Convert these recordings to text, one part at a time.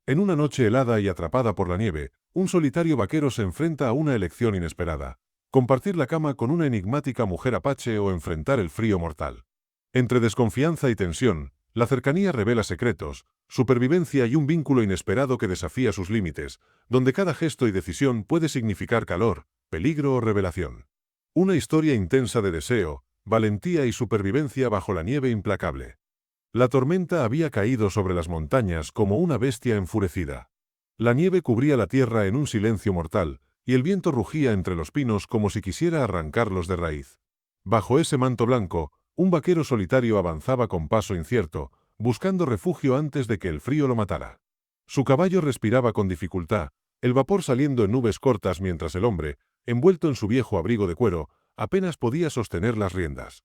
En una noche helada y atrapada por la nieve, un solitario vaquero se enfrenta a una elección inesperada: compartir la cama con una enigmática mujer apache o enfrentar el frío mortal. Entre desconfianza y tensión, la cercanía revela secretos, supervivencia y un vínculo inesperado que desafía sus límites, donde cada gesto y decisión puede significar calor, peligro o revelación. Una historia intensa de deseo, valentía y supervivencia bajo la nieve implacable. La tormenta había caído sobre las montañas como una bestia enfurecida. La nieve cubría la tierra en un silencio mortal, y el viento rugía entre los pinos como si quisiera arrancarlos de raíz. Bajo ese manto blanco, un vaquero solitario avanzaba con paso incierto, buscando refugio antes de que el frío lo matara. Su caballo respiraba con dificultad, el vapor saliendo en nubes cortas mientras el hombre, envuelto en su viejo abrigo de cuero, apenas podía sostener las riendas.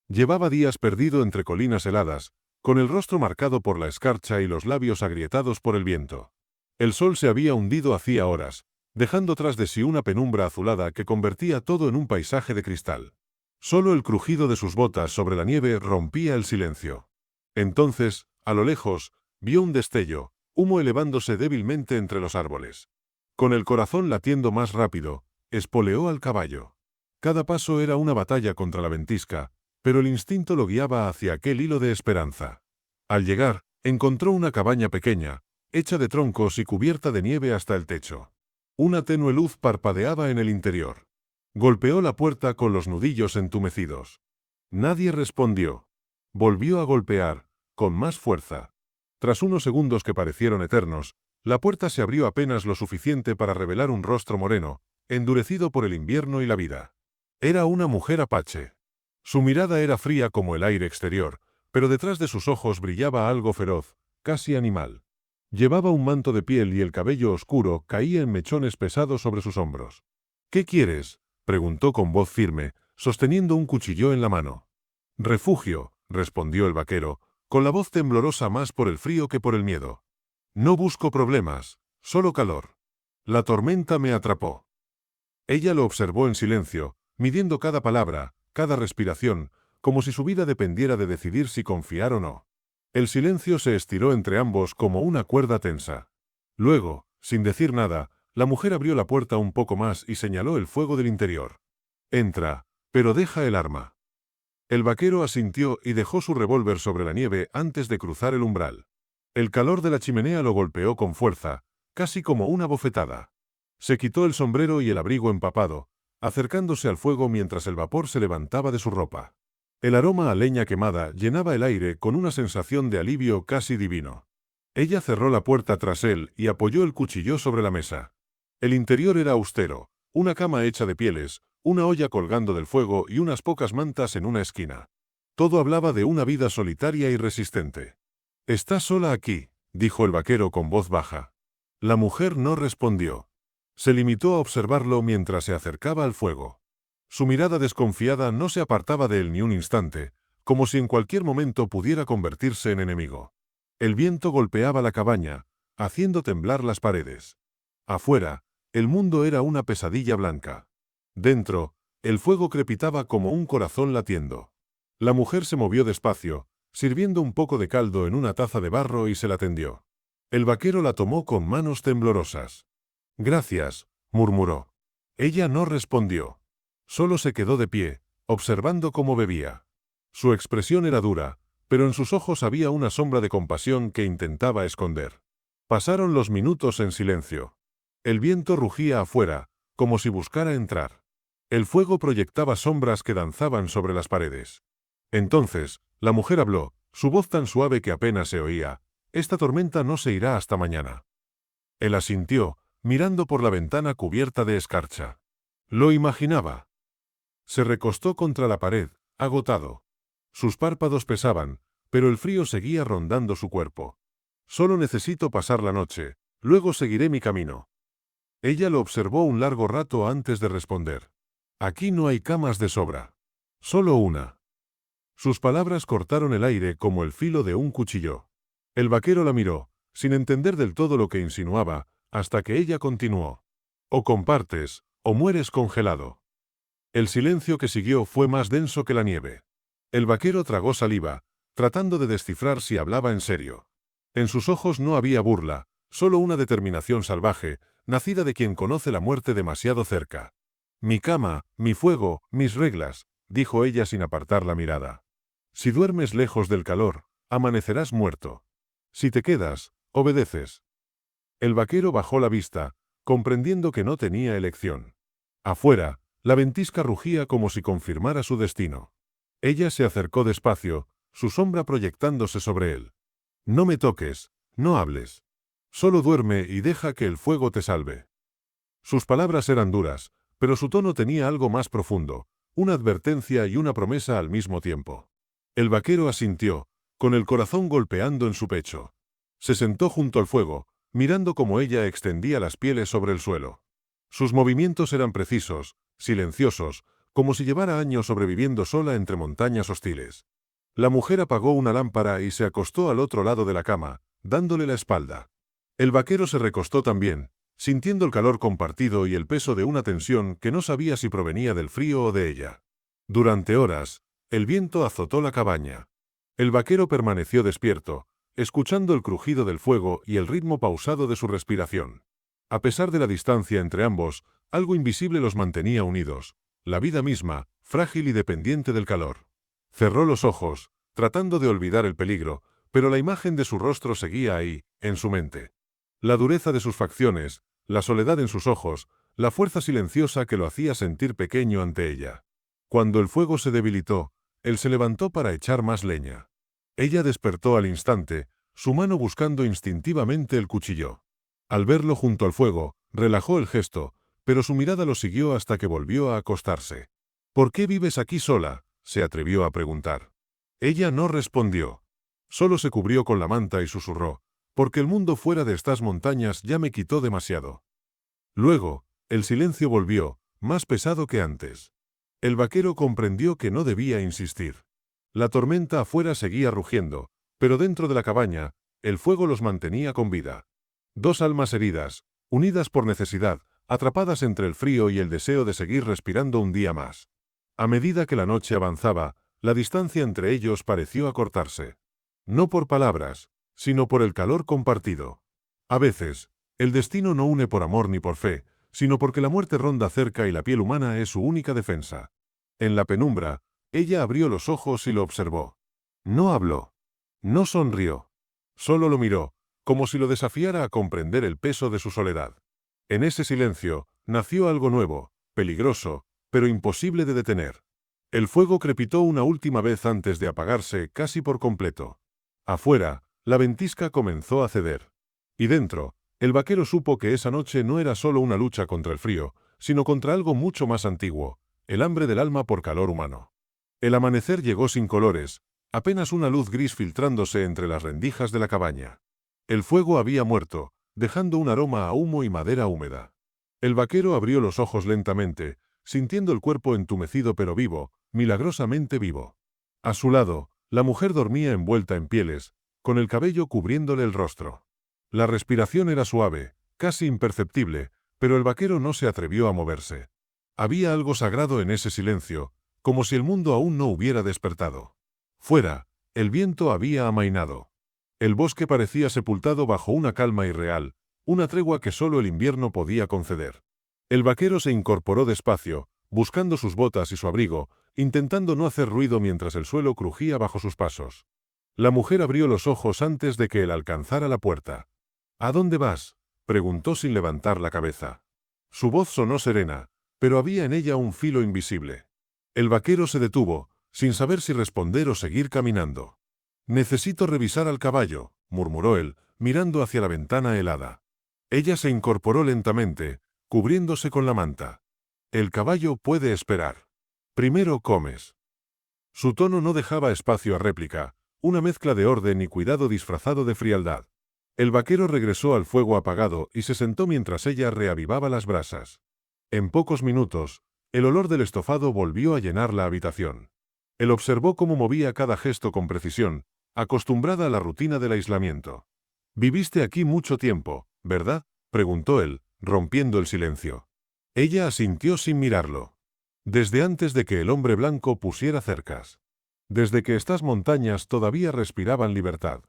Llevaba días perdido entre colinas heladas, con el rostro marcado por la escarcha y los labios agrietados por el viento. El sol se había hundido hacía horas, dejando tras de sí una penumbra azulada que convertía todo en un paisaje de cristal. Solo el crujido de sus botas sobre la nieve rompía el silencio. Entonces, a lo lejos, vio un destello, humo elevándose débilmente entre los árboles. Con el corazón latiendo más rápido, espoleó al caballo. Cada paso era una batalla contra la ventisca, pero el instinto lo guiaba hacia aquel hilo de esperanza. Al llegar, encontró una cabaña pequeña, hecha de troncos y cubierta de nieve hasta el techo. Una tenue luz parpadeaba en el interior. Golpeó la puerta con los nudillos entumecidos. Nadie respondió. Volvió a golpear, con más fuerza. Tras unos segundos que parecieron eternos, la puerta se abrió apenas lo suficiente para revelar un rostro moreno, endurecido por el invierno y la vida. Era una mujer apache. Su mirada era fría como el aire exterior, pero detrás de sus ojos brillaba algo feroz, casi animal. Llevaba un manto de piel y el cabello oscuro caía en mechones pesados sobre sus hombros. «¿Qué quieres?», preguntó con voz firme, sosteniendo un cuchillo en la mano. «Refugio», respondió el vaquero, con la voz temblorosa más por el frío que por el miedo. «No busco problemas, solo calor. La tormenta me atrapó». Ella lo observó en silencio, midiendo cada palabra, cada respiración, como si su vida dependiera de decidir si confiar o no. El silencio se estiró entre ambos como una cuerda tensa. Luego, sin decir nada, la mujer abrió la puerta un poco más y señaló el fuego del interior. «Entra, pero deja el arma». El vaquero asintió y dejó su revólver sobre la nieve antes de cruzar el umbral. El calor de la chimenea lo golpeó con fuerza, casi como una bofetada. Se quitó el sombrero y el abrigo empapado, acercándose al fuego mientras el vapor se levantaba de su ropa. El aroma a leña quemada llenaba el aire con una sensación de alivio casi divino. Ella cerró la puerta tras él y apoyó el cuchillo sobre la mesa. El interior era austero, una cama hecha de pieles, una olla colgando del fuego y unas pocas mantas en una esquina. Todo hablaba de una vida solitaria y resistente. «¿Estás sola aquí?», dijo el vaquero con voz baja. La mujer no respondió. Se limitó a observarlo mientras se acercaba al fuego. Su mirada desconfiada no se apartaba de él ni un instante, como si en cualquier momento pudiera convertirse en enemigo. El viento golpeaba la cabaña, haciendo temblar las paredes. Afuera, el mundo era una pesadilla blanca. Dentro, el fuego crepitaba como un corazón latiendo. La mujer se movió despacio, sirviendo un poco de caldo en una taza de barro y se la tendió. El vaquero la tomó con manos temblorosas. «Gracias», murmuró. Ella no respondió. Solo se quedó de pie, observando cómo bebía. Su expresión era dura, pero en sus ojos había una sombra de compasión que intentaba esconder. Pasaron los minutos en silencio. El viento rugía afuera, como si buscara entrar. El fuego proyectaba sombras que danzaban sobre las paredes. Entonces, la mujer habló, su voz tan suave que apenas se oía: «Esta tormenta no se irá hasta mañana». Él asintió, mirando por la ventana cubierta de escarcha. Lo imaginaba. Se recostó contra la pared, agotado. Sus párpados pesaban, pero el frío seguía rondando su cuerpo. «Solo necesito pasar la noche, luego seguiré mi camino». Ella lo observó un largo rato antes de responder. «Aquí no hay camas de sobra. Solo una». Sus palabras cortaron el aire como el filo de un cuchillo. El vaquero la miró, sin entender del todo lo que insinuaba, hasta que ella continuó. «O compartes, o mueres congelado». El silencio que siguió fue más denso que la nieve. El vaquero tragó saliva, tratando de descifrar si hablaba en serio. En sus ojos no había burla, Solo una determinación salvaje, nacida de quien conoce la muerte demasiado cerca. Mi cama, mi fuego, mis reglas, dijo ella sin apartar la mirada. Si duermes lejos del calor, amanecerás muerto. Si te quedas, obedeces. El vaquero bajó la vista, comprendiendo que no tenía elección. Afuera, la ventisca rugía como si confirmara su destino. Ella se acercó despacio, su sombra proyectándose sobre él. No me toques, no hables. Solo duerme y deja que el fuego te salve. Sus palabras eran duras, pero su tono tenía algo más profundo, una advertencia y una promesa al mismo tiempo. El vaquero asintió, con el corazón golpeando en su pecho. Se sentó junto al fuego, mirando cómo ella extendía las pieles sobre el suelo. Sus movimientos eran precisos, silenciosos, como si llevara años sobreviviendo sola entre montañas hostiles. La mujer apagó una lámpara y se acostó al otro lado de la cama, dándole la espalda. El vaquero se recostó también, sintiendo el calor compartido y el peso de una tensión que no sabía si provenía del frío o de ella. Durante horas, el viento azotó la cabaña. El vaquero permaneció despierto, escuchando el crujido del fuego y el ritmo pausado de su respiración. A pesar de la distancia entre ambos, algo invisible los mantenía unidos, la vida misma, frágil y dependiente del calor. Cerró los ojos, tratando de olvidar el peligro, pero la imagen de su rostro seguía ahí, en su mente. La dureza de sus facciones, la soledad en sus ojos, la fuerza silenciosa que lo hacía sentir pequeño ante ella. Cuando el fuego se debilitó, él se levantó para echar más leña. Ella despertó al instante, su mano buscando instintivamente el cuchillo. Al verlo junto al fuego, relajó el gesto, pero su mirada lo siguió hasta que volvió a acostarse. «¿Por qué vives aquí sola?», se atrevió a preguntar. Ella no respondió. Solo se cubrió con la manta y susurró, «porque el mundo fuera de estas montañas ya me quitó demasiado». Luego, el silencio volvió, más pesado que antes. El vaquero comprendió que no debía insistir. La tormenta afuera seguía rugiendo, pero dentro de la cabaña, el fuego los mantenía con vida. Dos almas heridas, unidas por necesidad, atrapadas entre el frío y el deseo de seguir respirando un día más. A medida que la noche avanzaba, la distancia entre ellos pareció acortarse. No por palabras, sino por el calor compartido. A veces, el destino no une por amor ni por fe, sino porque la muerte ronda cerca y la piel humana es su única defensa. En la penumbra, ella abrió los ojos y lo observó. No habló. No sonrió. Solo lo miró, como si lo desafiara a comprender el peso de su soledad. En ese silencio, nació algo nuevo, peligroso, pero imposible de detener. El fuego crepitó una última vez antes de apagarse casi por completo. Afuera, la ventisca comenzó a ceder. Y dentro, el vaquero supo que esa noche no era solo una lucha contra el frío, sino contra algo mucho más antiguo, el hambre del alma por calor humano. El amanecer llegó sin colores, apenas una luz gris filtrándose entre las rendijas de la cabaña. El fuego había muerto, dejando un aroma a humo y madera húmeda. El vaquero abrió los ojos lentamente, sintiendo el cuerpo entumecido pero vivo, milagrosamente vivo. A su lado, la mujer dormía envuelta en pieles, con el cabello cubriéndole el rostro. La respiración era suave, casi imperceptible, pero el vaquero no se atrevió a moverse. Había algo sagrado en ese silencio, como si el mundo aún no hubiera despertado. Fuera, el viento había amainado. El bosque parecía sepultado bajo una calma irreal, una tregua que solo el invierno podía conceder. El vaquero se incorporó despacio, buscando sus botas y su abrigo, intentando no hacer ruido mientras el suelo crujía bajo sus pasos. La mujer abrió los ojos antes de que él alcanzara la puerta. «¿A dónde vas?», preguntó sin levantar la cabeza. Su voz sonó serena, pero había en ella un filo invisible. El vaquero se detuvo, sin saber si responder o seguir caminando. «Necesito revisar al caballo», murmuró él, mirando hacia la ventana helada. Ella se incorporó lentamente, cubriéndose con la manta. «El caballo puede esperar. Primero comes». Su tono no dejaba espacio a réplica, una mezcla de orden y cuidado disfrazado de frialdad. El vaquero regresó al fuego apagado y se sentó mientras ella reavivaba las brasas. En pocos minutos, el olor del estofado volvió a llenar la habitación. Él observó cómo movía cada gesto con precisión, acostumbrada a la rutina del aislamiento. «Viviste aquí mucho tiempo, ¿verdad?», preguntó él, rompiendo el silencio. Ella asintió sin mirarlo. «Desde antes de que el hombre blanco pusiera cercas. Desde que estas montañas todavía respiraban libertad».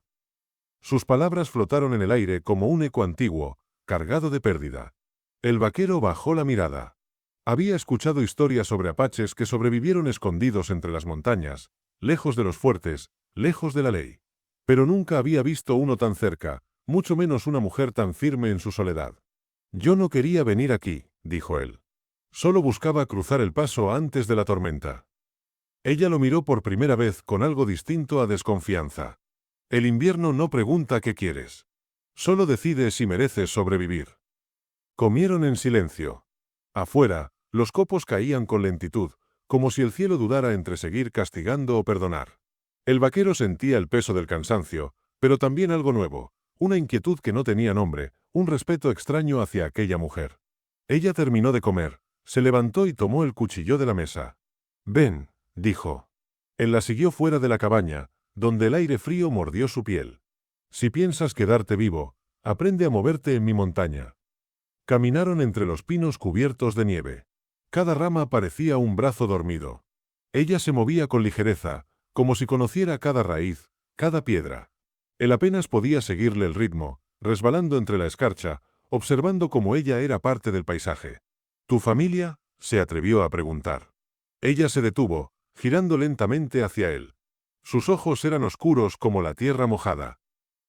Sus palabras flotaron en el aire como un eco antiguo, cargado de pérdida. El vaquero bajó la mirada. Había escuchado historias sobre apaches que sobrevivieron escondidos entre las montañas, lejos de los fuertes, lejos de la ley. Pero nunca había visto uno tan cerca, mucho menos una mujer tan firme en su soledad. «Yo no quería venir aquí», dijo él. «Solo buscaba cruzar el paso antes de la tormenta». Ella lo miró por primera vez con algo distinto a desconfianza. «El invierno no pregunta qué quieres. Solo decide si mereces sobrevivir». Comieron en silencio. Afuera, los copos caían con lentitud, como si el cielo dudara entre seguir castigando o perdonar. El vaquero sentía el peso del cansancio, pero también algo nuevo, una inquietud que no tenía nombre, un respeto extraño hacia aquella mujer. Ella terminó de comer, se levantó y tomó el cuchillo de la mesa. «Ven», dijo. Él la siguió fuera de la cabaña, donde el aire frío mordió su piel. «Si piensas quedarte vivo, aprende a moverte en mi montaña». Caminaron entre los pinos cubiertos de nieve. Cada rama parecía un brazo dormido. Ella se movía con ligereza, como si conociera cada raíz, cada piedra. Él apenas podía seguirle el ritmo, resbalando entre la escarcha, observando cómo ella era parte del paisaje. «¿Tu familia?», se atrevió a preguntar. Ella se detuvo, girando lentamente hacia él. Sus ojos eran oscuros como la tierra mojada.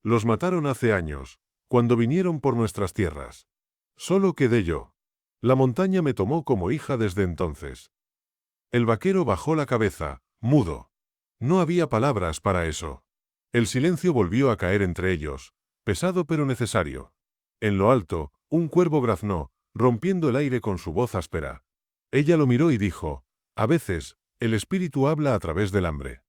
«Los mataron hace años, cuando vinieron por nuestras tierras. Solo quedé yo. La montaña me tomó como hija desde entonces». El vaquero bajó la cabeza, mudo. No había palabras para eso. El silencio volvió a caer entre ellos, pesado pero necesario. En lo alto, un cuervo graznó, rompiendo el aire con su voz áspera. Ella lo miró y dijo: «A veces, el espíritu habla a través del hambre».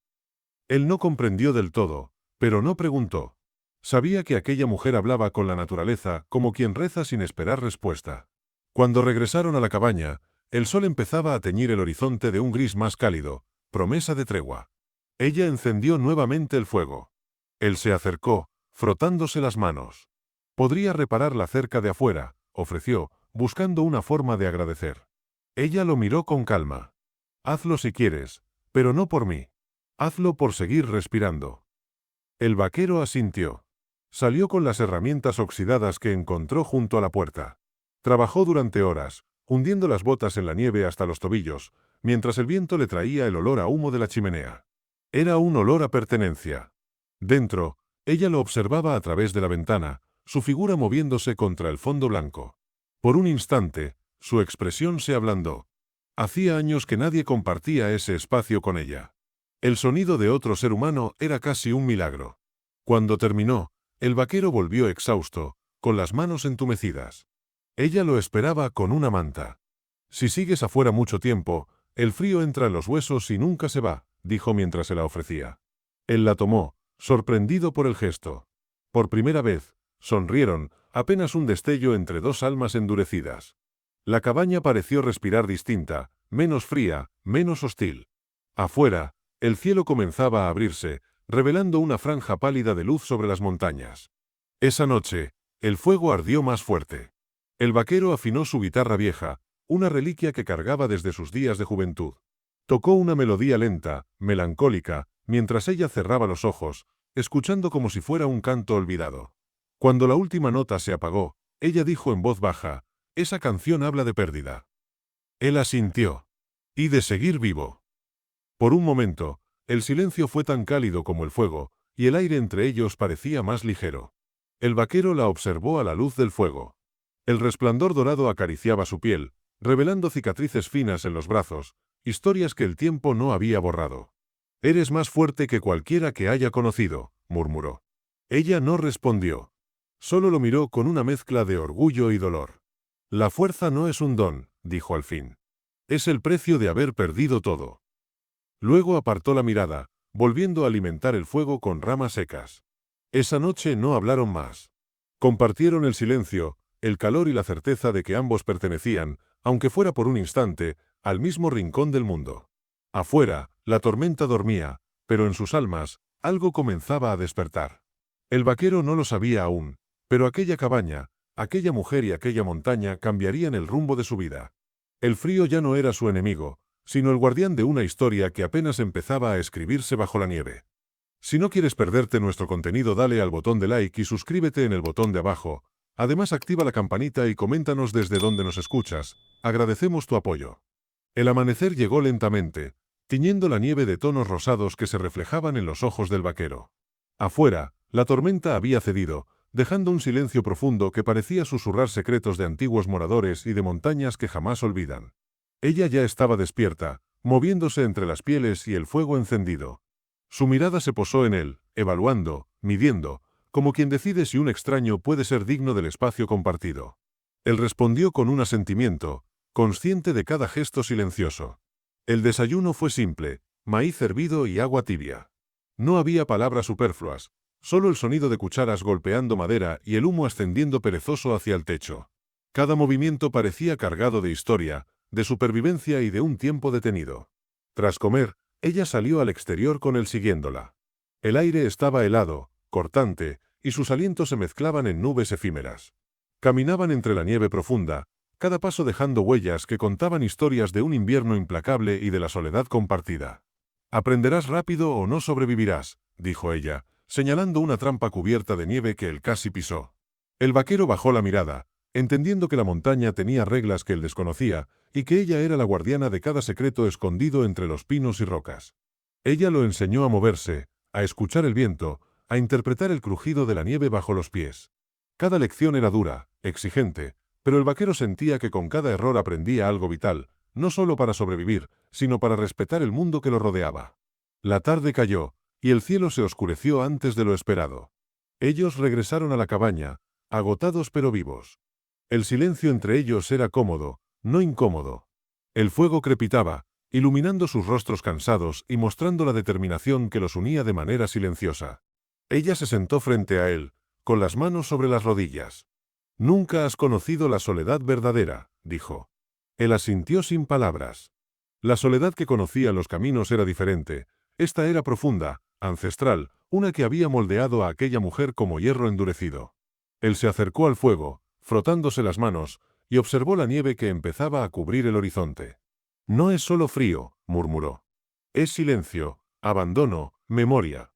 Él no comprendió del todo, pero no preguntó. Sabía que aquella mujer hablaba con la naturaleza como quien reza sin esperar respuesta. Cuando regresaron a la cabaña, el sol empezaba a teñir el horizonte de un gris más cálido, promesa de tregua. Ella encendió nuevamente el fuego. Él se acercó, frotándose las manos. «Podría reparar la cerca de afuera», ofreció, buscando una forma de agradecer. Ella lo miró con calma. «Hazlo si quieres, pero no por mí. Hazlo por seguir respirando». El vaquero asintió. Salió con las herramientas oxidadas que encontró junto a la puerta. Trabajó durante horas, hundiendo las botas en la nieve hasta los tobillos, mientras el viento le traía el olor a humo de la chimenea. Era un olor a pertenencia. Dentro, ella lo observaba a través de la ventana, su figura moviéndose contra el fondo blanco. Por un instante, su expresión se ablandó. Hacía años que nadie compartía ese espacio con ella. El sonido de otro ser humano era casi un milagro. Cuando terminó, el vaquero volvió exhausto, con las manos entumecidas. Ella lo esperaba con una manta. «Si sigues afuera mucho tiempo, el frío entra en los huesos y nunca se va», dijo mientras se la ofrecía. Él la tomó, sorprendido por el gesto. Por primera vez, sonrieron, apenas un destello entre dos almas endurecidas. La cabaña pareció respirar distinta, menos fría, menos hostil. Afuera, el cielo comenzaba a abrirse, revelando una franja pálida de luz sobre las montañas. Esa noche, el fuego ardió más fuerte. El vaquero afinó su guitarra vieja, una reliquia que cargaba desde sus días de juventud. Tocó una melodía lenta, melancólica, mientras ella cerraba los ojos, escuchando como si fuera un canto olvidado. Cuando la última nota se apagó, ella dijo en voz baja: «Esa canción habla de pérdida». Él asintió. «Y de seguir vivo». Por un momento, el silencio fue tan cálido como el fuego, y el aire entre ellos parecía más ligero. El vaquero la observó a la luz del fuego. El resplandor dorado acariciaba su piel, revelando cicatrices finas en los brazos, historias que el tiempo no había borrado. «Eres más fuerte que cualquiera que haya conocido», murmuró. Ella no respondió. Solo lo miró con una mezcla de orgullo y dolor. «La fuerza no es un don», dijo al fin. «Es el precio de haber perdido todo». Luego apartó la mirada, volviendo a alimentar el fuego con ramas secas. Esa noche no hablaron más. Compartieron el silencio, el calor y la certeza de que ambos pertenecían, aunque fuera por un instante, al mismo rincón del mundo. Afuera, la tormenta dormía, pero en sus almas, algo comenzaba a despertar. El vaquero no lo sabía aún, pero aquella cabaña, aquella mujer y aquella montaña cambiarían el rumbo de su vida. El frío ya no era su enemigo, sino el guardián de una historia que apenas empezaba a escribirse bajo la nieve. Si no quieres perderte nuestro contenido, dale al botón de like y suscríbete en el botón de abajo. Además, activa la campanita y coméntanos desde dónde nos escuchas. Agradecemos tu apoyo. El amanecer llegó lentamente, tiñendo la nieve de tonos rosados que se reflejaban en los ojos del vaquero. Afuera, la tormenta había cedido, dejando un silencio profundo que parecía susurrar secretos de antiguos moradores y de montañas que jamás olvidan. Ella ya estaba despierta, moviéndose entre las pieles y el fuego encendido. Su mirada se posó en él, evaluando, midiendo, como quien decide si un extraño puede ser digno del espacio compartido. Él respondió con un asentimiento, consciente de cada gesto silencioso. El desayuno fue simple, maíz hervido y agua tibia. No había palabras superfluas, solo el sonido de cucharas golpeando madera y el humo ascendiendo perezoso hacia el techo. Cada movimiento parecía cargado de historia, de supervivencia y de un tiempo detenido. Tras comer, ella salió al exterior con él siguiéndola. El aire estaba helado, cortante, y sus alientos se mezclaban en nubes efímeras. Caminaban entre la nieve profunda, cada paso dejando huellas que contaban historias de un invierno implacable y de la soledad compartida. «Aprenderás rápido o no sobrevivirás», dijo ella, señalando una trampa cubierta de nieve que él casi pisó. El vaquero bajó la mirada, entendiendo que la montaña tenía reglas que él desconocía, y que ella era la guardiana de cada secreto escondido entre los pinos y rocas. Ella lo enseñó a moverse, a escuchar el viento, a interpretar el crujido de la nieve bajo los pies. Cada lección era dura, exigente, pero el vaquero sentía que con cada error aprendía algo vital, no solo para sobrevivir, sino para respetar el mundo que lo rodeaba. La tarde cayó, y el cielo se oscureció antes de lo esperado. Ellos regresaron a la cabaña, agotados pero vivos. El silencio entre ellos era cómodo, no incómodo. El fuego crepitaba, iluminando sus rostros cansados y mostrando la determinación que los unía de manera silenciosa. Ella se sentó frente a él, con las manos sobre las rodillas. «Nunca has conocido la soledad verdadera», dijo. Él asintió sin palabras. La soledad que conocía en los caminos era diferente. Esta era profunda, ancestral, una que había moldeado a aquella mujer como hierro endurecido. Él se acercó al fuego, frotándose las manos, y observó la nieve que empezaba a cubrir el horizonte. «No es solo frío», murmuró. «Es silencio, abandono, memoria».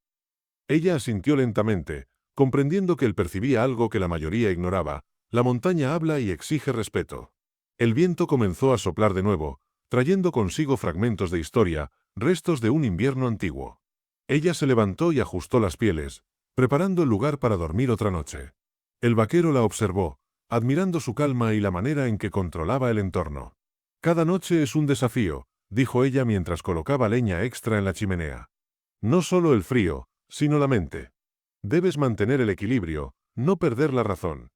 Ella asintió lentamente, comprendiendo que él percibía algo que la mayoría ignoraba. La montaña habla y exige respeto. El viento comenzó a soplar de nuevo, trayendo consigo fragmentos de historia, restos de un invierno antiguo. Ella se levantó y ajustó las pieles, preparando el lugar para dormir otra noche. El vaquero la observó, admirando su calma y la manera en que controlaba el entorno. «Cada noche es un desafío», dijo ella mientras colocaba leña extra en la chimenea. «No solo el frío, sino la mente. Debes mantener el equilibrio, no perder la razón».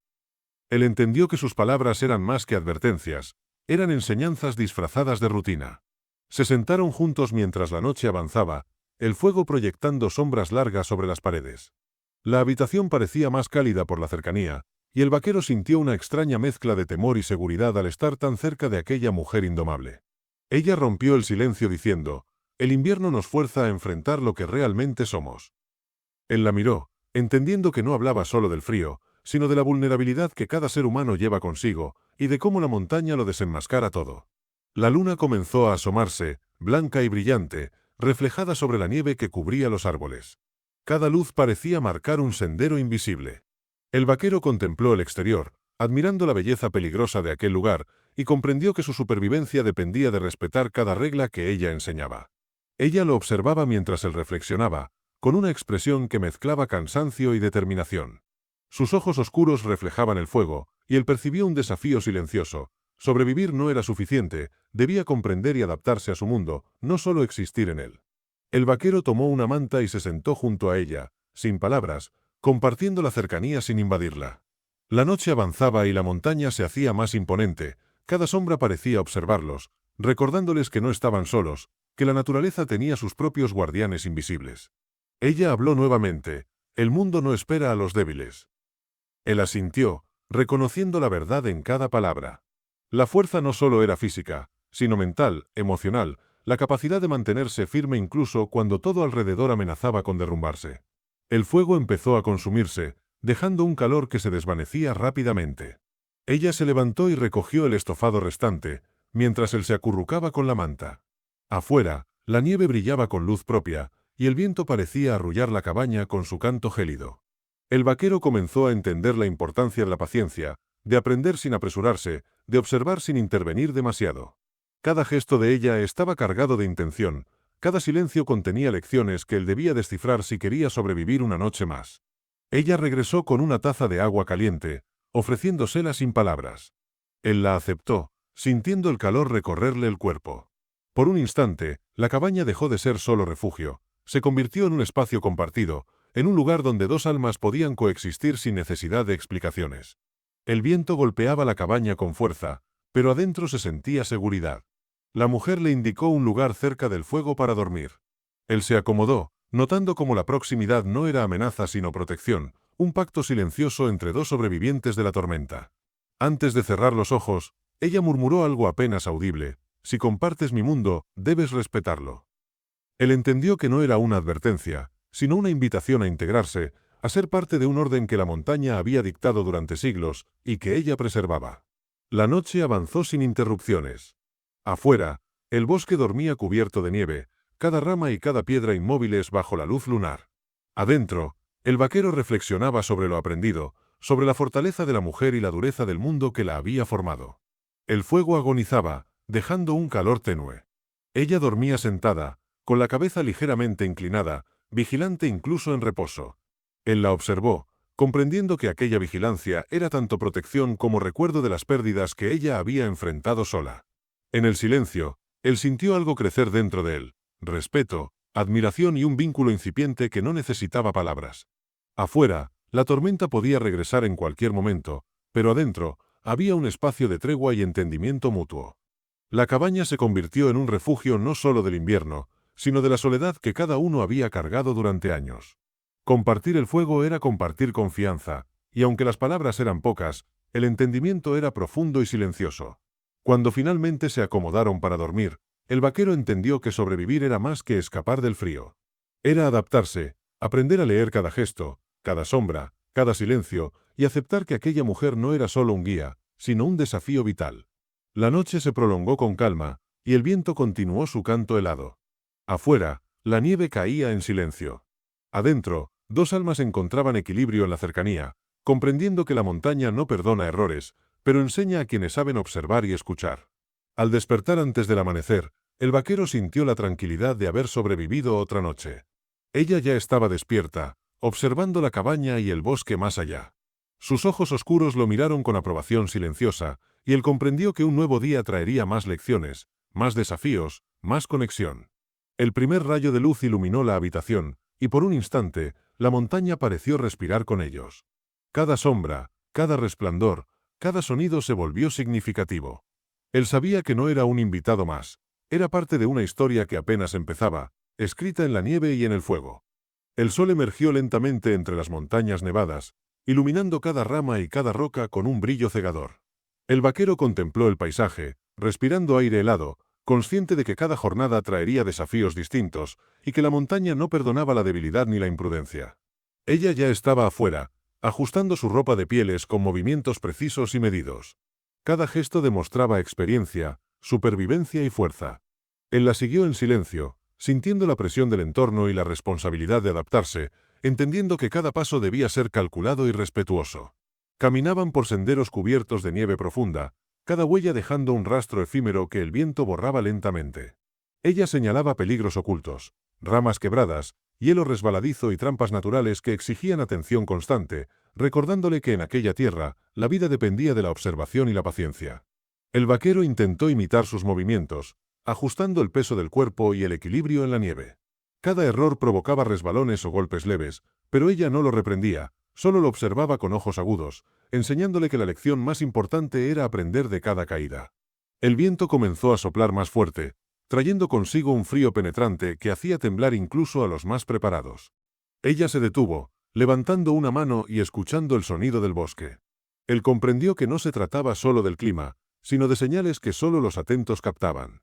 Él entendió que sus palabras eran más que advertencias, eran enseñanzas disfrazadas de rutina. Se sentaron juntos mientras la noche avanzaba, el fuego proyectando sombras largas sobre las paredes. La habitación parecía más cálida por la cercanía, y el vaquero sintió una extraña mezcla de temor y seguridad al estar tan cerca de aquella mujer indomable. Ella rompió el silencio diciendo: «El invierno nos fuerza a enfrentar lo que realmente somos». Él la miró, entendiendo que no hablaba solo del frío, sino de la vulnerabilidad que cada ser humano lleva consigo, y de cómo la montaña lo desenmascara todo. La luna comenzó a asomarse, blanca y brillante, reflejada sobre la nieve que cubría los árboles. Cada luz parecía marcar un sendero invisible. El vaquero contempló el exterior, admirando la belleza peligrosa de aquel lugar, y comprendió que su supervivencia dependía de respetar cada regla que ella enseñaba. Ella lo observaba mientras él reflexionaba, con una expresión que mezclaba cansancio y determinación. Sus ojos oscuros reflejaban el fuego, y él percibió un desafío silencioso. Sobrevivir no era suficiente, debía comprender y adaptarse a su mundo, no solo existir en él. El vaquero tomó una manta y se sentó junto a ella, sin palabras, compartiendo la cercanía sin invadirla. La noche avanzaba y la montaña se hacía más imponente, cada sombra parecía observarlos, recordándoles que no estaban solos, que la naturaleza tenía sus propios guardianes invisibles. Ella habló nuevamente: «El mundo no espera a los débiles». Él asintió, reconociendo la verdad en cada palabra. La fuerza no solo era física, sino mental, emocional, la capacidad de mantenerse firme incluso cuando todo alrededor amenazaba con derrumbarse. El fuego empezó a consumirse, dejando un calor que se desvanecía rápidamente. Ella se levantó y recogió el estofado restante, mientras él se acurrucaba con la manta. Afuera, la nieve brillaba con luz propia, y el viento parecía arrullar la cabaña con su canto gélido. El vaquero comenzó a entender la importancia de la paciencia, de aprender sin apresurarse, de observar sin intervenir demasiado. Cada gesto de ella estaba cargado de intención, cada silencio contenía lecciones que él debía descifrar si quería sobrevivir una noche más. Ella regresó con una taza de agua caliente, ofreciéndosela sin palabras. Él la aceptó, sintiendo el calor recorrerle el cuerpo. Por un instante, la cabaña dejó de ser solo refugio, se convirtió en un espacio compartido, en un lugar donde dos almas podían coexistir sin necesidad de explicaciones. El viento golpeaba la cabaña con fuerza, pero adentro se sentía seguridad. La mujer le indicó un lugar cerca del fuego para dormir. Él se acomodó, notando cómo la proximidad no era amenaza sino protección, un pacto silencioso entre dos sobrevivientes de la tormenta. Antes de cerrar los ojos, ella murmuró algo apenas audible: si compartes mi mundo, debes respetarlo. Él entendió que no era una advertencia, sino una invitación a integrarse, a ser parte de un orden que la montaña había dictado durante siglos y que ella preservaba. La noche avanzó sin interrupciones. Afuera, el bosque dormía cubierto de nieve, cada rama y cada piedra inmóviles bajo la luz lunar. Adentro, el vaquero reflexionaba sobre lo aprendido, sobre la fortaleza de la mujer y la dureza del mundo que la había formado. El fuego agonizaba, dejando un calor tenue. Ella dormía sentada, con la cabeza ligeramente inclinada, vigilante incluso en reposo. Él la observó, comprendiendo que aquella vigilancia era tanto protección como recuerdo de las pérdidas que ella había enfrentado sola. En el silencio, él sintió algo crecer dentro de él: respeto, admiración y un vínculo incipiente que no necesitaba palabras. Afuera, la tormenta podía regresar en cualquier momento, pero adentro, había un espacio de tregua y entendimiento mutuo. La cabaña se convirtió en un refugio no solo del invierno, sino de la soledad que cada uno había cargado durante años. Compartir el fuego era compartir confianza, y aunque las palabras eran pocas, el entendimiento era profundo y silencioso. Cuando finalmente se acomodaron para dormir, el vaquero entendió que sobrevivir era más que escapar del frío. Era adaptarse, aprender a leer cada gesto, cada sombra, cada silencio, y aceptar que aquella mujer no era solo un guía, sino un desafío vital. La noche se prolongó con calma, y el viento continuó su canto helado. Afuera, la nieve caía en silencio. Adentro, dos almas encontraban equilibrio en la cercanía, comprendiendo que la montaña no perdona errores, pero enseña a quienes saben observar y escuchar. Al despertar antes del amanecer, el vaquero sintió la tranquilidad de haber sobrevivido otra noche. Ella ya estaba despierta, observando la cabaña y el bosque más allá. Sus ojos oscuros lo miraron con aprobación silenciosa, y él comprendió que un nuevo día traería más lecciones, más desafíos, más conexión. El primer rayo de luz iluminó la habitación, y por un instante, la montaña pareció respirar con ellos. Cada sombra, cada resplandor, cada sonido se volvió significativo. Él sabía que no era un invitado más, era parte de una historia que apenas empezaba, escrita en la nieve y en el fuego. El sol emergió lentamente entre las montañas nevadas, iluminando cada rama y cada roca con un brillo cegador. El vaquero contempló el paisaje, respirando aire helado, consciente de que cada jornada traería desafíos distintos, y que la montaña no perdonaba la debilidad ni la imprudencia. Ella ya estaba afuera, ajustando su ropa de pieles con movimientos precisos y medidos. Cada gesto demostraba experiencia, supervivencia y fuerza. Él la siguió en silencio, sintiendo la presión del entorno y la responsabilidad de adaptarse, entendiendo que cada paso debía ser calculado y respetuoso. Caminaban por senderos cubiertos de nieve profunda, cada huella dejando un rastro efímero que el viento borraba lentamente. Ella señalaba peligros ocultos, ramas quebradas, hielo resbaladizo y trampas naturales que exigían atención constante, recordándole que en aquella tierra, la vida dependía de la observación y la paciencia. El vaquero intentó imitar sus movimientos, ajustando el peso del cuerpo y el equilibrio en la nieve. Cada error provocaba resbalones o golpes leves, pero ella no lo reprendía, solo lo observaba con ojos agudos, enseñándole que la lección más importante era aprender de cada caída. El viento comenzó a soplar más fuerte, trayendo consigo un frío penetrante que hacía temblar incluso a los más preparados. Ella se detuvo, levantando una mano y escuchando el sonido del bosque. Él comprendió que no se trataba solo del clima, sino de señales que solo los atentos captaban.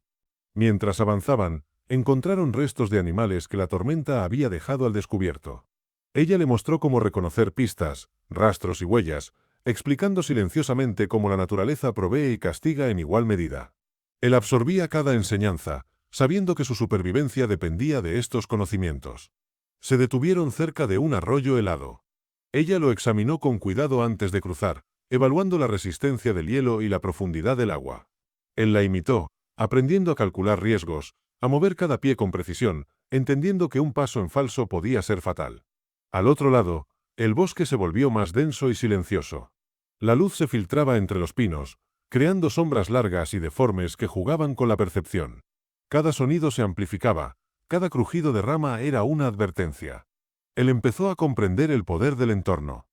Mientras avanzaban, encontraron restos de animales que la tormenta había dejado al descubierto. Ella le mostró cómo reconocer pistas, rastros y huellas, explicando silenciosamente cómo la naturaleza provee y castiga en igual medida. Él absorbía cada enseñanza, sabiendo que su supervivencia dependía de estos conocimientos. Se detuvieron cerca de un arroyo helado. Ella lo examinó con cuidado antes de cruzar, evaluando la resistencia del hielo y la profundidad del agua. Él la imitó, aprendiendo a calcular riesgos, a mover cada pie con precisión, entendiendo que un paso en falso podía ser fatal. Al otro lado, el bosque se volvió más denso y silencioso. La luz se filtraba entre los pinos, creando sombras largas y deformes que jugaban con la percepción. Cada sonido se amplificaba, cada crujido de rama era una advertencia. Él empezó a comprender el poder del entorno.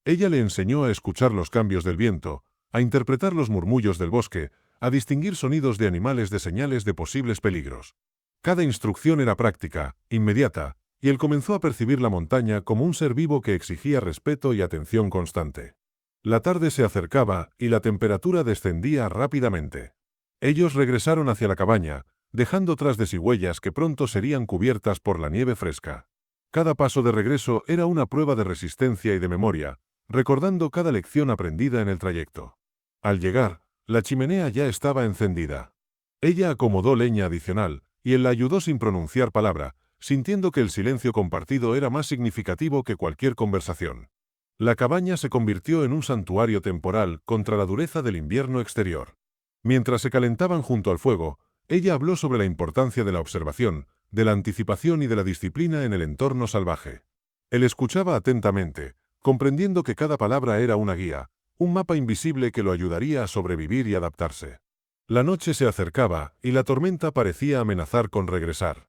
Ella le enseñó a escuchar los cambios del viento, a interpretar los murmullos del bosque, a distinguir sonidos de animales de señales de posibles peligros. Cada instrucción era práctica, inmediata, y él comenzó a percibir la montaña como un ser vivo que exigía respeto y atención constante. La tarde se acercaba y la temperatura descendía rápidamente. Ellos regresaron hacia la cabaña, dejando tras de sí huellas que pronto serían cubiertas por la nieve fresca. Cada paso de regreso era una prueba de resistencia y de memoria, recordando cada lección aprendida en el trayecto. Al llegar, la chimenea ya estaba encendida. Ella acomodó leña adicional, y él la ayudó sin pronunciar palabra, sintiendo que el silencio compartido era más significativo que cualquier conversación. La cabaña se convirtió en un santuario temporal contra la dureza del invierno exterior. Mientras se calentaban junto al fuego, ella habló sobre la importancia de la observación, de la anticipación y de la disciplina en el entorno salvaje. Él escuchaba atentamente, comprendiendo que cada palabra era una guía, un mapa invisible que lo ayudaría a sobrevivir y adaptarse. La noche se acercaba, y la tormenta parecía amenazar con regresar.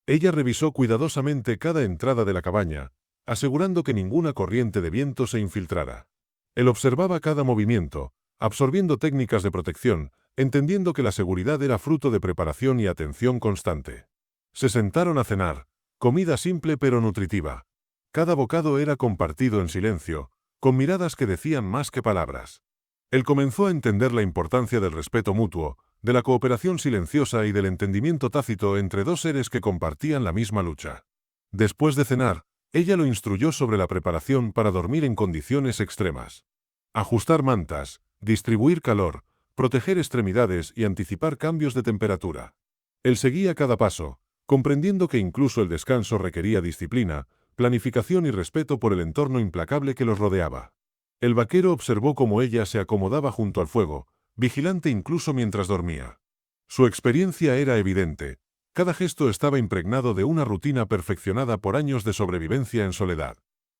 Ella revisó cuidadosamente cada entrada de la cabaña, asegurando que ninguna corriente de viento se infiltrara. Él observaba cada movimiento, absorbiendo técnicas de protección, entendiendo que la seguridad era fruto de preparación y atención constante. Se sentaron a cenar, comida simple pero nutritiva. Cada bocado era compartido en silencio, con miradas que decían más que palabras. Él comenzó a entender la importancia del respeto mutuo, de la cooperación silenciosa y del entendimiento tácito entre dos seres que compartían la misma lucha. Después de cenar, ella lo instruyó sobre la preparación para dormir en condiciones extremas. Ajustar mantas, distribuir calor, proteger extremidades y anticipar cambios de temperatura. Él seguía cada paso, comprendiendo que incluso el descanso requería disciplina, planificación y respeto por el entorno implacable que los rodeaba. El vaquero observó cómo ella se acomodaba junto al fuego, vigilante incluso mientras dormía. Su experiencia era evidente. Cada gesto estaba impregnado de una rutina perfeccionada por años de sobrevivencia en soledad.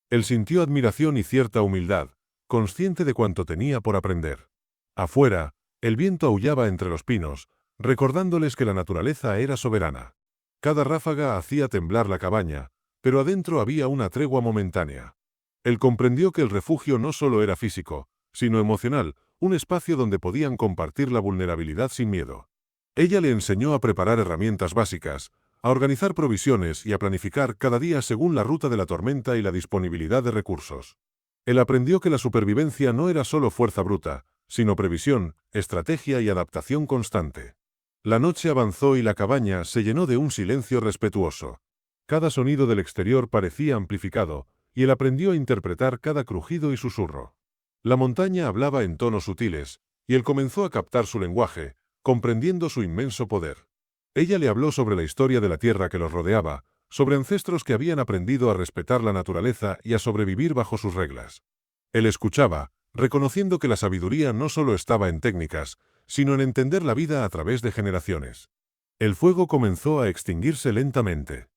Él sintió admiración y cierta humildad, consciente de cuánto tenía por aprender. Afuera, el viento aullaba entre los pinos, recordándoles que la naturaleza era soberana. Cada ráfaga hacía temblar la cabaña, pero adentro había una tregua momentánea. Él comprendió que el refugio no solo era físico, sino emocional, un espacio donde podían compartir la vulnerabilidad sin miedo. Ella le enseñó a preparar herramientas básicas, a organizar provisiones y a planificar cada día según la ruta de la tormenta y la disponibilidad de recursos. Él aprendió que la supervivencia no era solo fuerza bruta, sino previsión, estrategia y adaptación constante. La noche avanzó y la cabaña se llenó de un silencio respetuoso. Cada sonido del exterior parecía amplificado, y él aprendió a interpretar cada crujido y susurro. La montaña hablaba en tonos sutiles, y él comenzó a captar su lenguaje, comprendiendo su inmenso poder. Ella le habló sobre la historia de la tierra que los rodeaba, sobre ancestros que habían aprendido a respetar la naturaleza y a sobrevivir bajo sus reglas. Él escuchaba, reconociendo que la sabiduría no solo estaba en técnicas, sino en entender la vida a través de generaciones. El fuego comenzó a extinguirse lentamente.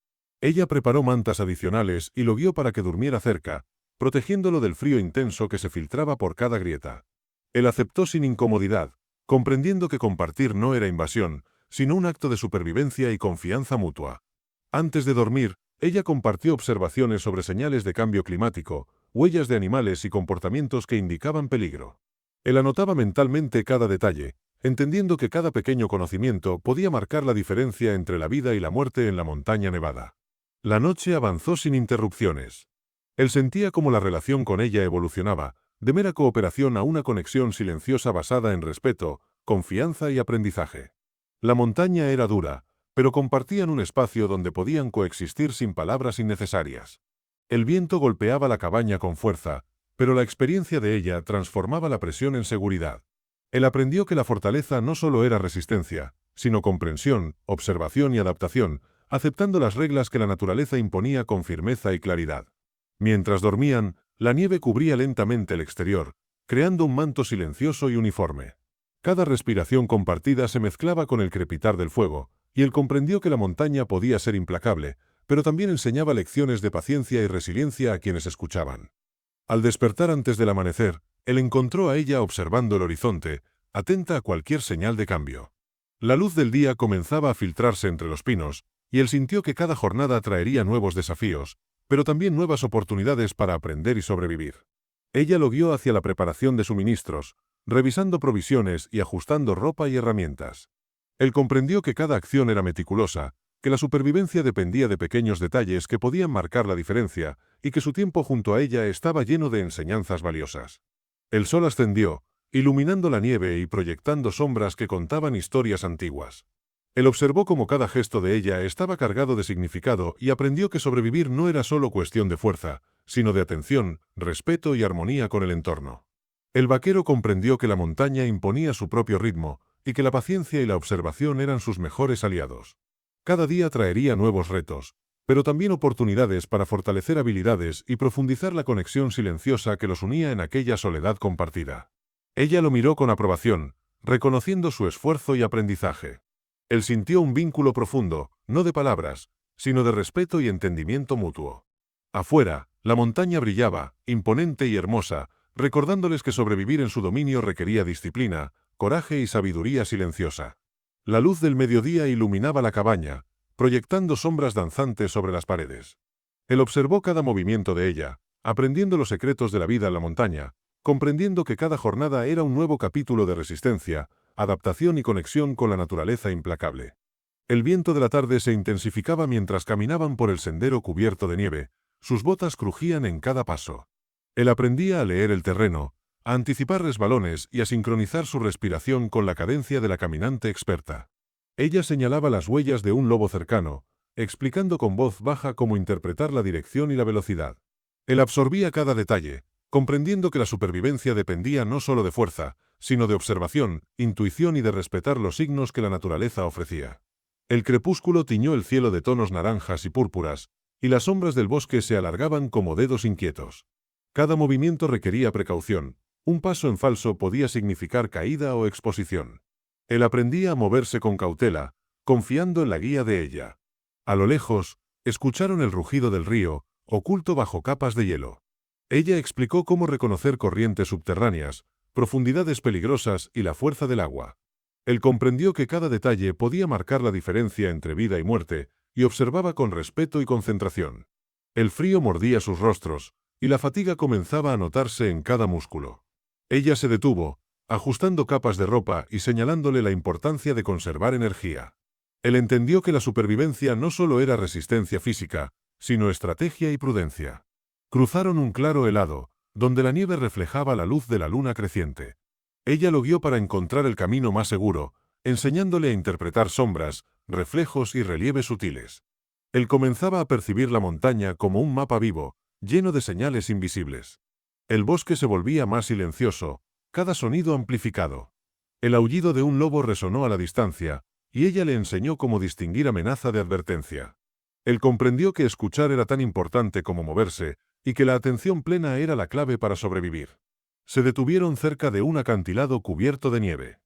Ella preparó mantas adicionales y lo guió para que durmiera cerca, protegiéndolo del frío intenso que se filtraba por cada grieta. Él aceptó sin incomodidad, comprendiendo que compartir no era invasión, sino un acto de supervivencia y confianza mutua. Antes de dormir, ella compartió observaciones sobre señales de cambio climático, huellas de animales y comportamientos que indicaban peligro. Él anotaba mentalmente cada detalle, entendiendo que cada pequeño conocimiento podía marcar la diferencia entre la vida y la muerte en la montaña nevada. La noche avanzó sin interrupciones. Él sentía cómo la relación con ella evolucionaba, de mera cooperación a una conexión silenciosa basada en respeto, confianza y aprendizaje. La montaña era dura, pero compartían un espacio donde podían coexistir sin palabras innecesarias. El viento golpeaba la cabaña con fuerza, pero la experiencia de ella transformaba la presión en seguridad. Él aprendió que la fortaleza no solo era resistencia, sino comprensión, observación y adaptación, aceptando las reglas que la naturaleza imponía con firmeza y claridad. Mientras dormían, la nieve cubría lentamente el exterior, creando un manto silencioso y uniforme. Cada respiración compartida se mezclaba con el crepitar del fuego, y él comprendió que la montaña podía ser implacable, pero también enseñaba lecciones de paciencia y resiliencia a quienes escuchaban. Al despertar antes del amanecer, él encontró a ella observando el horizonte, atenta a cualquier señal de cambio. La luz del día comenzaba a filtrarse entre los pinos, y él sintió que cada jornada traería nuevos desafíos, pero también nuevas oportunidades para aprender y sobrevivir. Ella lo guió hacia la preparación de suministros, revisando provisiones y ajustando ropa y herramientas. Él comprendió que cada acción era meticulosa, que la supervivencia dependía de pequeños detalles que podían marcar la diferencia, y que su tiempo junto a ella estaba lleno de enseñanzas valiosas. El sol ascendió, iluminando la nieve y proyectando sombras que contaban historias antiguas. Él observó cómo cada gesto de ella estaba cargado de significado y aprendió que sobrevivir no era solo cuestión de fuerza, sino de atención, respeto y armonía con el entorno. El vaquero comprendió que la montaña imponía su propio ritmo, y que la paciencia y la observación eran sus mejores aliados. Cada día traería nuevos retos, pero también oportunidades para fortalecer habilidades y profundizar la conexión silenciosa que los unía en aquella soledad compartida. Ella lo miró con aprobación, reconociendo su esfuerzo y aprendizaje. Él sintió un vínculo profundo, no de palabras, sino de respeto y entendimiento mutuo. Afuera, la montaña brillaba, imponente y hermosa, recordándoles que sobrevivir en su dominio requería disciplina, coraje y sabiduría silenciosa. La luz del mediodía iluminaba la cabaña, proyectando sombras danzantes sobre las paredes. Él observó cada movimiento de ella, aprendiendo los secretos de la vida en la montaña, comprendiendo que cada jornada era un nuevo capítulo de resistencia, adaptación y conexión con la naturaleza implacable. El viento de la tarde se intensificaba mientras caminaban por el sendero cubierto de nieve, sus botas crujían en cada paso. Él aprendía a leer el terreno, a anticipar resbalones y a sincronizar su respiración con la cadencia de la caminante experta. Ella señalaba las huellas de un lobo cercano, explicando con voz baja cómo interpretar la dirección y la velocidad. Él absorbía cada detalle, comprendiendo que la supervivencia dependía no solo de fuerza, sino de observación, intuición y de respetar los signos que la naturaleza ofrecía. El crepúsculo tiñó el cielo de tonos naranjas y púrpuras, y las sombras del bosque se alargaban como dedos inquietos. Cada movimiento requería precaución, un paso en falso podía significar caída o exposición. Él aprendía a moverse con cautela, confiando en la guía de ella. A lo lejos, escucharon el rugido del río, oculto bajo capas de hielo. Ella explicó cómo reconocer corrientes subterráneas, profundidades peligrosas y la fuerza del agua. Él comprendió que cada detalle podía marcar la diferencia entre vida y muerte, y observaba con respeto y concentración. El frío mordía sus rostros, y la fatiga comenzaba a notarse en cada músculo. Ella se detuvo, ajustando capas de ropa y señalándole la importancia de conservar energía. Él entendió que la supervivencia no solo era resistencia física, sino estrategia y prudencia. Cruzaron un claro helado, donde la nieve reflejaba la luz de la luna creciente. Ella lo guió para encontrar el camino más seguro, enseñándole a interpretar sombras, reflejos y relieves sutiles. Él comenzaba a percibir la montaña como un mapa vivo, lleno de señales invisibles. El bosque se volvía más silencioso, cada sonido amplificado. El aullido de un lobo resonó a la distancia, y ella le enseñó cómo distinguir amenaza de advertencia. Él comprendió que escuchar era tan importante como moverse, y que la atención plena era la clave para sobrevivir. Se detuvieron cerca de un acantilado cubierto de nieve.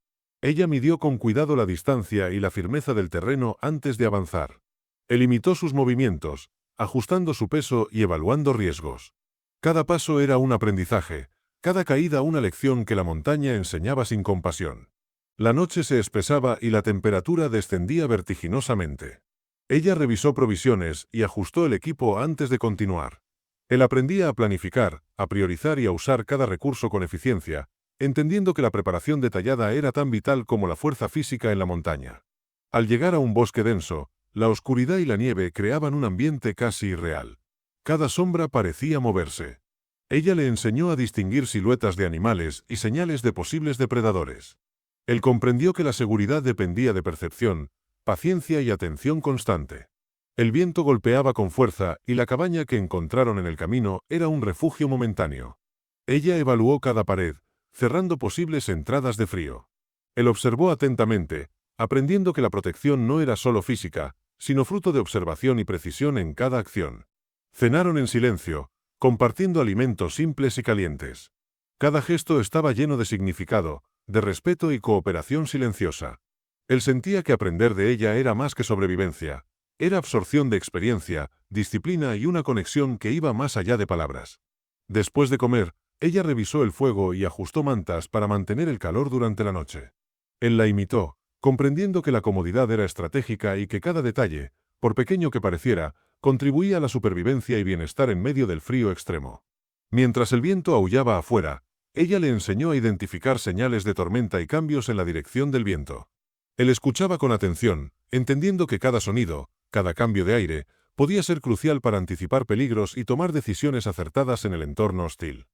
Ella midió con cuidado la distancia y la firmeza del terreno antes de avanzar. Él imitó sus movimientos, ajustando su peso y evaluando riesgos. Cada paso era un aprendizaje, cada caída una lección que la montaña enseñaba sin compasión. La noche se espesaba y la temperatura descendía vertiginosamente. Ella revisó provisiones y ajustó el equipo antes de continuar. Él aprendía a planificar, a priorizar y a usar cada recurso con eficiencia, entendiendo que la preparación detallada era tan vital como la fuerza física en la montaña. Al llegar a un bosque denso, la oscuridad y la nieve creaban un ambiente casi irreal. Cada sombra parecía moverse. Ella le enseñó a distinguir siluetas de animales y señales de posibles depredadores. Él comprendió que la seguridad dependía de percepción, paciencia y atención constante. El viento golpeaba con fuerza y la cabaña que encontraron en el camino era un refugio momentáneo. Ella evaluó cada pared, cerrando posibles entradas de frío. Él observó atentamente, aprendiendo que la protección no era solo física, sino fruto de observación y precisión en cada acción. Cenaron en silencio, compartiendo alimentos simples y calientes. Cada gesto estaba lleno de significado, de respeto y cooperación silenciosa. Él sentía que aprender de ella era más que sobrevivencia, era absorción de experiencia, disciplina y una conexión que iba más allá de palabras. Después de comer, ella revisó el fuego y ajustó mantas para mantener el calor durante la noche. Él la imitó, comprendiendo que la comodidad era estratégica y que cada detalle, por pequeño que pareciera, contribuía a la supervivencia y bienestar en medio del frío extremo. Mientras el viento aullaba afuera, ella le enseñó a identificar señales de tormenta y cambios en la dirección del viento. Él escuchaba con atención, entendiendo que cada sonido, cada cambio de aire, podía ser crucial para anticipar peligros y tomar decisiones acertadas en el entorno hostil.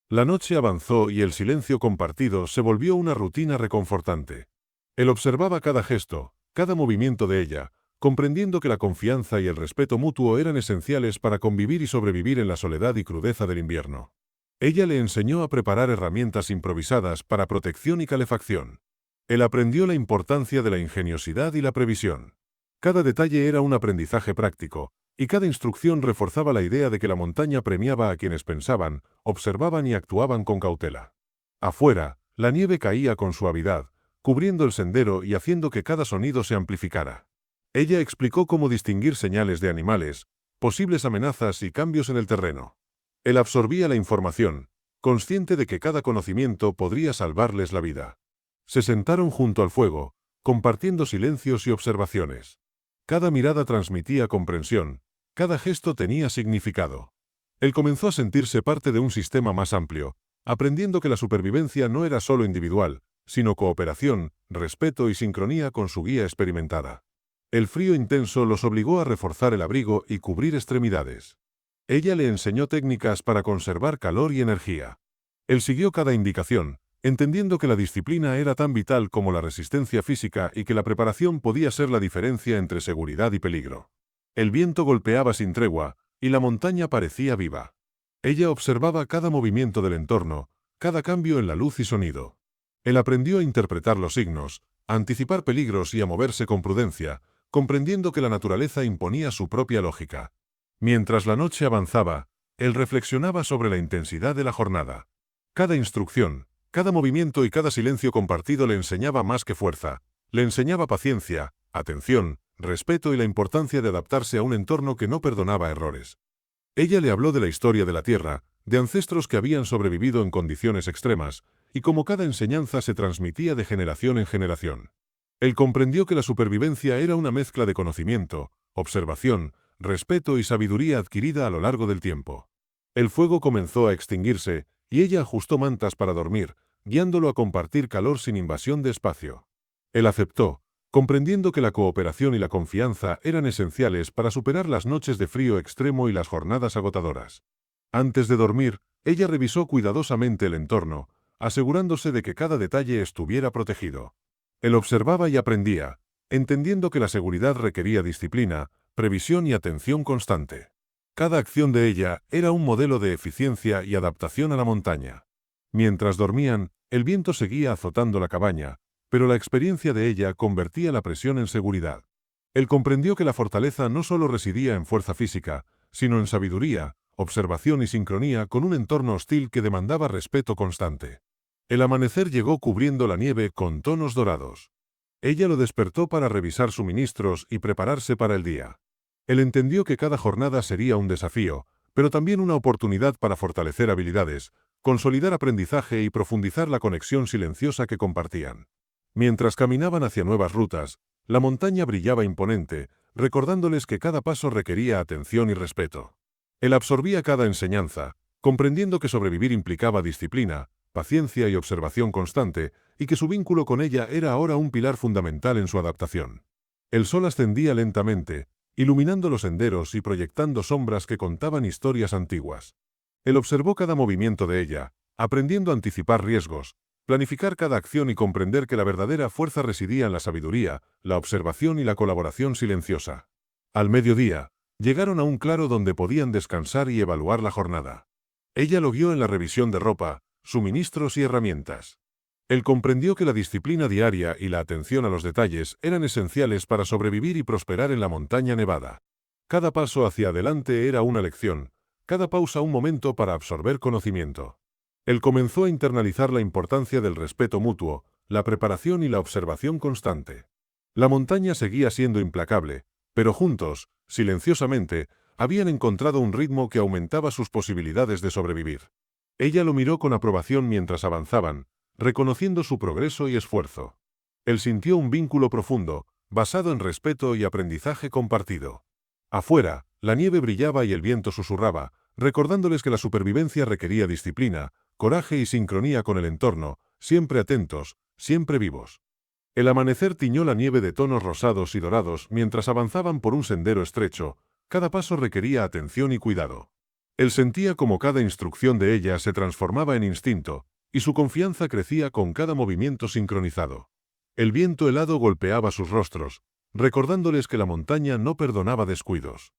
La noche avanzó y el silencio compartido se volvió una rutina reconfortante. Él observaba cada gesto, cada movimiento de ella, comprendiendo que la confianza y el respeto mutuo eran esenciales para convivir y sobrevivir en la soledad y crudeza del invierno. Ella le enseñó a preparar herramientas improvisadas para protección y calefacción. Él aprendió la importancia de la ingeniosidad y la previsión. Cada detalle era un aprendizaje práctico, y cada instrucción reforzaba la idea de que la montaña premiaba a quienes pensaban, observaban y actuaban con cautela. Afuera, la nieve caía con suavidad, cubriendo el sendero y haciendo que cada sonido se amplificara. Ella explicó cómo distinguir señales de animales, posibles amenazas y cambios en el terreno. Él absorbía la información, consciente de que cada conocimiento podría salvarles la vida. Se sentaron junto al fuego, compartiendo silencios y observaciones. Cada mirada transmitía comprensión, cada gesto tenía significado. Él comenzó a sentirse parte de un sistema más amplio, aprendiendo que la supervivencia no era solo individual, sino cooperación, respeto y sincronía con su guía experimentada. El frío intenso los obligó a reforzar el abrigo y cubrir extremidades. Ella le enseñó técnicas para conservar calor y energía. Él siguió cada indicación, entendiendo que la disciplina era tan vital como la resistencia física y que la preparación podía ser la diferencia entre seguridad y peligro. El viento golpeaba sin tregua, y la montaña parecía viva. Ella observaba cada movimiento del entorno, cada cambio en la luz y sonido. Él aprendió a interpretar los signos, a anticipar peligros y a moverse con prudencia, comprendiendo que la naturaleza imponía su propia lógica. Mientras la noche avanzaba, él reflexionaba sobre la intensidad de la jornada. Cada instrucción, cada movimiento y cada silencio compartido le enseñaba más que fuerza, le enseñaba paciencia, atención, respeto y la importancia de adaptarse a un entorno que no perdonaba errores. Ella le habló de la historia de la Tierra, de ancestros que habían sobrevivido en condiciones extremas, y cómo cada enseñanza se transmitía de generación en generación. Él comprendió que la supervivencia era una mezcla de conocimiento, observación, respeto y sabiduría adquirida a lo largo del tiempo. El fuego comenzó a extinguirse, y ella ajustó mantas para dormir, guiándolo a compartir calor sin invasión de espacio. Él aceptó, comprendiendo que la cooperación y la confianza eran esenciales para superar las noches de frío extremo y las jornadas agotadoras. Antes de dormir, ella revisó cuidadosamente el entorno, asegurándose de que cada detalle estuviera protegido. Él observaba y aprendía, entendiendo que la seguridad requería disciplina, previsión y atención constante. Cada acción de ella era un modelo de eficiencia y adaptación a la montaña. Mientras dormían, el viento seguía azotando la cabaña, pero la experiencia de ella convertía la presión en seguridad. Él comprendió que la fortaleza no solo residía en fuerza física, sino en sabiduría, observación y sincronía con un entorno hostil que demandaba respeto constante. El amanecer llegó cubriendo la nieve con tonos dorados. Ella lo despertó para revisar suministros y prepararse para el día. Él entendió que cada jornada sería un desafío, pero también una oportunidad para fortalecer habilidades, consolidar aprendizaje y profundizar la conexión silenciosa que compartían. Mientras caminaban hacia nuevas rutas, la montaña brillaba imponente, recordándoles que cada paso requería atención y respeto. Él absorbía cada enseñanza, comprendiendo que sobrevivir implicaba disciplina, paciencia y observación constante, y que su vínculo con ella era ahora un pilar fundamental en su adaptación. El sol ascendía lentamente, iluminando los senderos y proyectando sombras que contaban historias antiguas. Él observó cada movimiento de ella, aprendiendo a anticipar riesgos, planificar cada acción y comprender que la verdadera fuerza residía en la sabiduría, la observación y la colaboración silenciosa. Al mediodía, llegaron a un claro donde podían descansar y evaluar la jornada. Ella lo guió en la revisión de ropa, suministros y herramientas. Él comprendió que la disciplina diaria y la atención a los detalles eran esenciales para sobrevivir y prosperar en la montaña nevada. Cada paso hacia adelante era una lección, cada pausa un momento para absorber conocimiento. Él comenzó a internalizar la importancia del respeto mutuo, la preparación y la observación constante. La montaña seguía siendo implacable, pero juntos, silenciosamente, habían encontrado un ritmo que aumentaba sus posibilidades de sobrevivir. Ella lo miró con aprobación mientras avanzaban, reconociendo su progreso y esfuerzo. Él sintió un vínculo profundo, basado en respeto y aprendizaje compartido. Afuera, la nieve brillaba y el viento susurraba, recordándoles que la supervivencia requería disciplina, coraje y sincronía con el entorno, siempre atentos, siempre vivos. El amanecer tiñó la nieve de tonos rosados y dorados mientras avanzaban por un sendero estrecho, cada paso requería atención y cuidado. Él sentía como cada instrucción de ella se transformaba en instinto, y su confianza crecía con cada movimiento sincronizado. El viento helado golpeaba sus rostros, recordándoles que la montaña no perdonaba descuidos.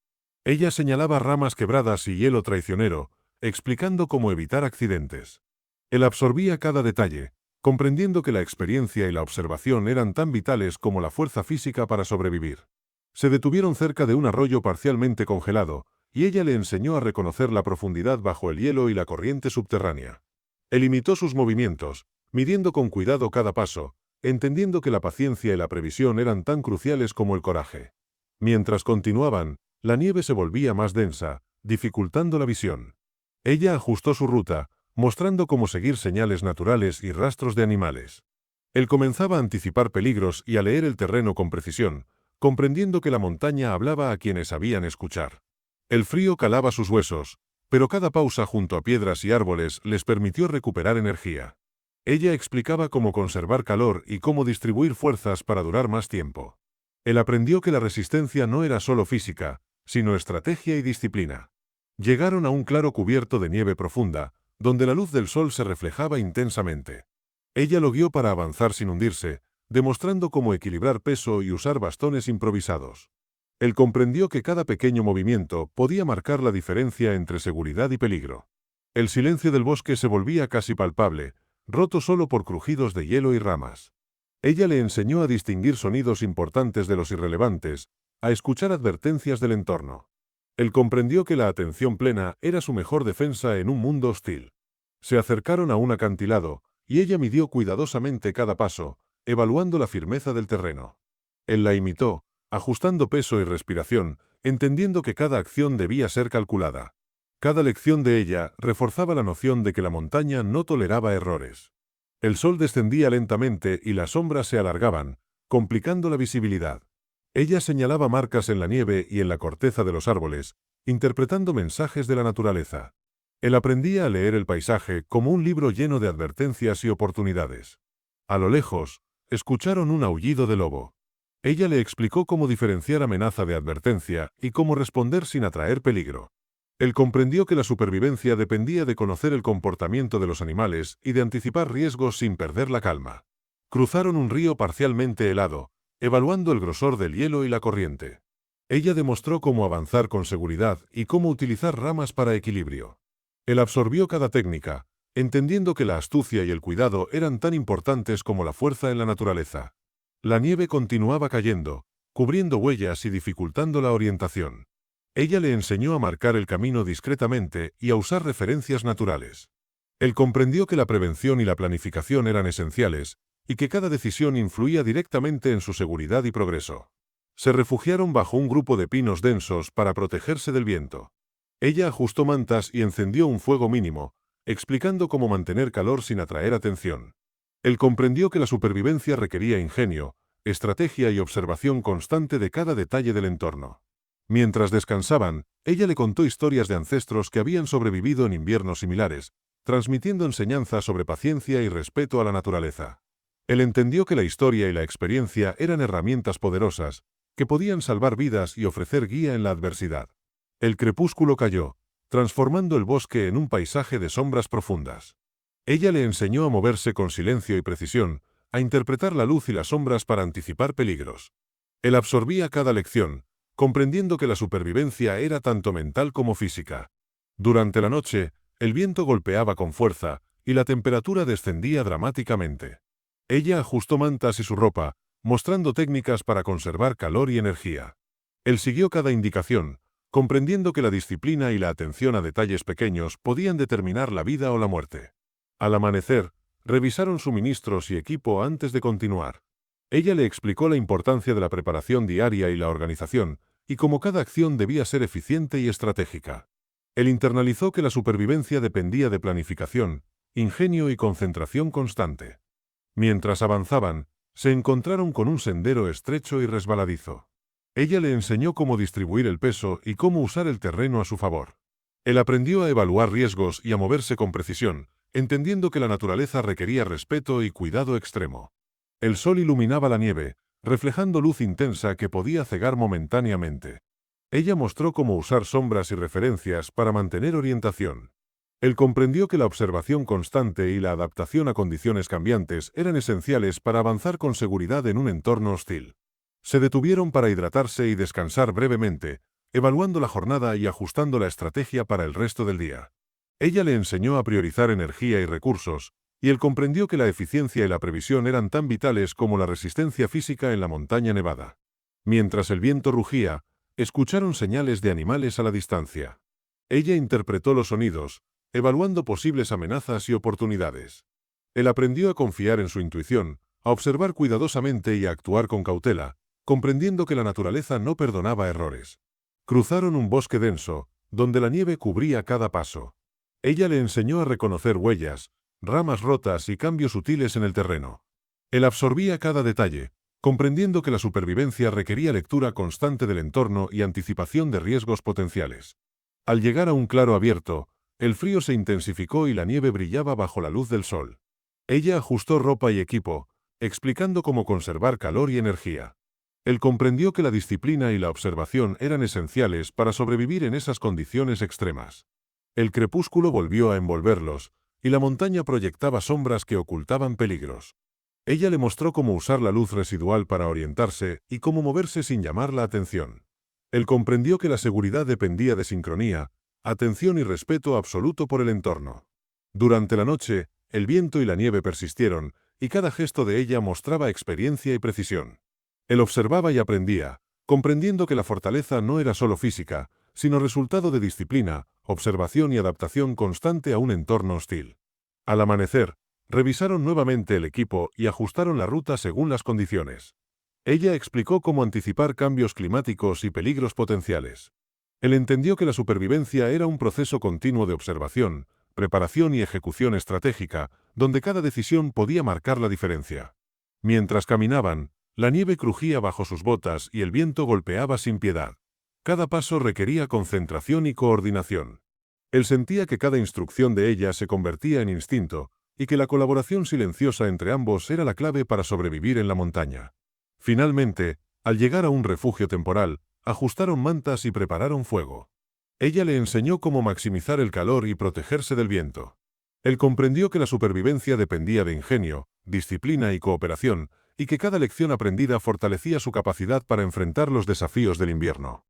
Ella señalaba ramas quebradas y hielo traicionero, explicando cómo evitar accidentes. Él absorbía cada detalle, comprendiendo que la experiencia y la observación eran tan vitales como la fuerza física para sobrevivir. Se detuvieron cerca de un arroyo parcialmente congelado, y ella le enseñó a reconocer la profundidad bajo el hielo y la corriente subterránea. Él imitó sus movimientos, midiendo con cuidado cada paso, entendiendo que la paciencia y la previsión eran tan cruciales como el coraje. Mientras continuaban, la nieve se volvía más densa, dificultando la visión. Ella ajustó su ruta, mostrando cómo seguir señales naturales y rastros de animales. Él comenzaba a anticipar peligros y a leer el terreno con precisión, comprendiendo que la montaña hablaba a quienes sabían escuchar. El frío calaba sus huesos, pero cada pausa junto a piedras y árboles les permitió recuperar energía. Ella explicaba cómo conservar calor y cómo distribuir fuerzas para durar más tiempo. Él aprendió que la resistencia no era solo física, sino estrategia y disciplina. Llegaron a un claro cubierto de nieve profunda, donde la luz del sol se reflejaba intensamente. Ella lo guió para avanzar sin hundirse, demostrando cómo equilibrar peso y usar bastones improvisados. Él comprendió que cada pequeño movimiento podía marcar la diferencia entre seguridad y peligro. El silencio del bosque se volvía casi palpable, roto solo por crujidos de hielo y ramas. Ella le enseñó a distinguir sonidos importantes de los irrelevantes, a escuchar advertencias del entorno. Él comprendió que la atención plena era su mejor defensa en un mundo hostil. Se acercaron a un acantilado, y ella midió cuidadosamente cada paso, evaluando la firmeza del terreno. Él la imitó, ajustando peso y respiración, entendiendo que cada acción debía ser calculada. Cada lección de ella reforzaba la noción de que la montaña no toleraba errores. El sol descendía lentamente y las sombras se alargaban, complicando la visibilidad. Ella señalaba marcas en la nieve y en la corteza de los árboles, interpretando mensajes de la naturaleza. Él aprendía a leer el paisaje como un libro lleno de advertencias y oportunidades. A lo lejos, escucharon un aullido de lobo. Ella le explicó cómo diferenciar amenaza de advertencia y cómo responder sin atraer peligro. Él comprendió que la supervivencia dependía de conocer el comportamiento de los animales y de anticipar riesgos sin perder la calma. Cruzaron un río parcialmente helado, evaluando el grosor del hielo y la corriente. Ella demostró cómo avanzar con seguridad y cómo utilizar ramas para equilibrio. Él absorbió cada técnica, entendiendo que la astucia y el cuidado eran tan importantes como la fuerza en la naturaleza. La nieve continuaba cayendo, cubriendo huellas y dificultando la orientación. Ella le enseñó a marcar el camino discretamente y a usar referencias naturales. Él comprendió que la prevención y la planificación eran esenciales, y que cada decisión influía directamente en su seguridad y progreso. Se refugiaron bajo un grupo de pinos densos para protegerse del viento. Ella ajustó mantas y encendió un fuego mínimo, explicando cómo mantener calor sin atraer atención. Él comprendió que la supervivencia requería ingenio, estrategia y observación constante de cada detalle del entorno. Mientras descansaban, ella le contó historias de ancestros que habían sobrevivido en inviernos similares, transmitiendo enseñanzas sobre paciencia y respeto a la naturaleza. Él entendió que la historia y la experiencia eran herramientas poderosas, que podían salvar vidas y ofrecer guía en la adversidad. El crepúsculo cayó, transformando el bosque en un paisaje de sombras profundas. Ella le enseñó a moverse con silencio y precisión, a interpretar la luz y las sombras para anticipar peligros. Él absorbía cada lección, comprendiendo que la supervivencia era tanto mental como física. Durante la noche, el viento golpeaba con fuerza, y la temperatura descendía dramáticamente. Ella ajustó mantas y su ropa, mostrando técnicas para conservar calor y energía. Él siguió cada indicación, comprendiendo que la disciplina y la atención a detalles pequeños podían determinar la vida o la muerte. Al amanecer, revisaron suministros y equipo antes de continuar. Ella le explicó la importancia de la preparación diaria y la organización, y cómo cada acción debía ser eficiente y estratégica. Él internalizó que la supervivencia dependía de planificación, ingenio y concentración constante. Mientras avanzaban, se encontraron con un sendero estrecho y resbaladizo. Ella le enseñó cómo distribuir el peso y cómo usar el terreno a su favor. Él aprendió a evaluar riesgos y a moverse con precisión, entendiendo que la naturaleza requería respeto y cuidado extremo. El sol iluminaba la nieve, reflejando luz intensa que podía cegar momentáneamente. Ella mostró cómo usar sombras y referencias para mantener orientación. Él comprendió que la observación constante y la adaptación a condiciones cambiantes eran esenciales para avanzar con seguridad en un entorno hostil. Se detuvieron para hidratarse y descansar brevemente, evaluando la jornada y ajustando la estrategia para el resto del día. Ella le enseñó a priorizar energía y recursos, y él comprendió que la eficiencia y la previsión eran tan vitales como la resistencia física en la montaña nevada. Mientras el viento rugía, escucharon señales de animales a la distancia. Ella interpretó los sonidos, evaluando posibles amenazas y oportunidades. Él aprendió a confiar en su intuición, a observar cuidadosamente y a actuar con cautela, comprendiendo que la naturaleza no perdonaba errores. Cruzaron un bosque denso, donde la nieve cubría cada paso. Ella le enseñó a reconocer huellas, ramas rotas y cambios sutiles en el terreno. Él absorbía cada detalle, comprendiendo que la supervivencia requería lectura constante del entorno y anticipación de riesgos potenciales. Al llegar a un claro abierto, el frío se intensificó y la nieve brillaba bajo la luz del sol. Ella ajustó ropa y equipo, explicando cómo conservar calor y energía. Él comprendió que la disciplina y la observación eran esenciales para sobrevivir en esas condiciones extremas. El crepúsculo volvió a envolverlos, y la montaña proyectaba sombras que ocultaban peligros. Ella le mostró cómo usar la luz residual para orientarse y cómo moverse sin llamar la atención. Él comprendió que la seguridad dependía de sincronía, atención y respeto absoluto por el entorno. Durante la noche, el viento y la nieve persistieron, y cada gesto de ella mostraba experiencia y precisión. Él observaba y aprendía, comprendiendo que la fortaleza no era solo física, sino resultado de disciplina, observación y adaptación constante a un entorno hostil. Al amanecer, revisaron nuevamente el equipo y ajustaron la ruta según las condiciones. Ella explicó cómo anticipar cambios climáticos y peligros potenciales. Él entendió que la supervivencia era un proceso continuo de observación, preparación y ejecución estratégica, donde cada decisión podía marcar la diferencia. Mientras caminaban, la nieve crujía bajo sus botas y el viento golpeaba sin piedad. Cada paso requería concentración y coordinación. Él sentía que cada instrucción de ella se convertía en instinto, y que la colaboración silenciosa entre ambos era la clave para sobrevivir en la montaña. Finalmente, al llegar a un refugio temporal, ajustaron mantas y prepararon fuego. Ella le enseñó cómo maximizar el calor y protegerse del viento. Él comprendió que la supervivencia dependía de ingenio, disciplina y cooperación, y que cada lección aprendida fortalecía su capacidad para enfrentar los desafíos del invierno.